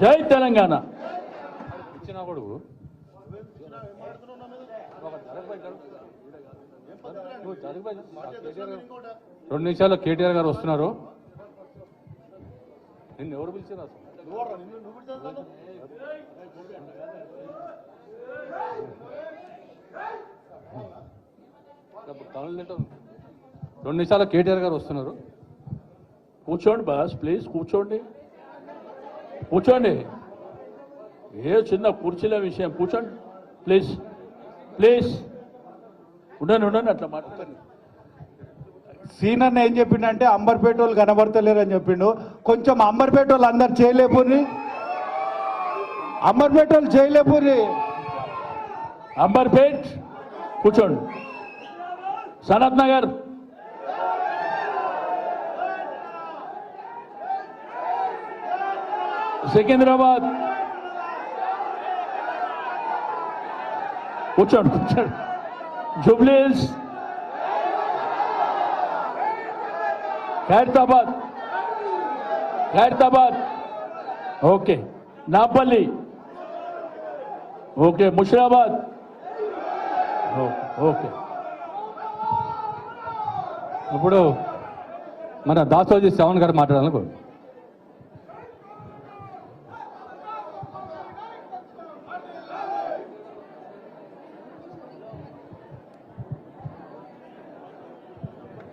జై తెలంగాణ. ఇచ్చిన కొడుకు 2 నిమిషాల్లో కేటీఆర్ గారు వస్తున్నారు. నిన్ను ఎవరు పిలిచారు అసలు? 2 నిమిషాల్లో కేటీఆర్ గారు వస్తున్నారు. కూర్చోండి బాస్, ప్లీజ్ కూర్చోండి, కూర్చోండి. ఏ చిన్న కుర్చీల విషయం, కూర్చోండి ప్లీజ్, ప్లీజ్. ఉండండి అట్లా మాట్లాడండి. సీనన్న ఏం చెప్పిండంటే అంబర్పేట వాళ్ళు కనబడతలేరు అని చెప్పిండు. కొంచెం అంబర్పేట వాళ్ళు అందరు చేయలేపుని, అంబర్పేట వాళ్ళు చేయలేపుని. అంబర్పేట్ కూర్చోండి. సనత్ నగర్, సికింద్రాబాద్ కూర్చోండి. Jubilee hills, Khairatabad, okay. Nampally, okay. Musheerabad, okay. ఇప్పుడు మన దాసోజీ శ్రవణ్ గారు మాట్లాడాలనుకో.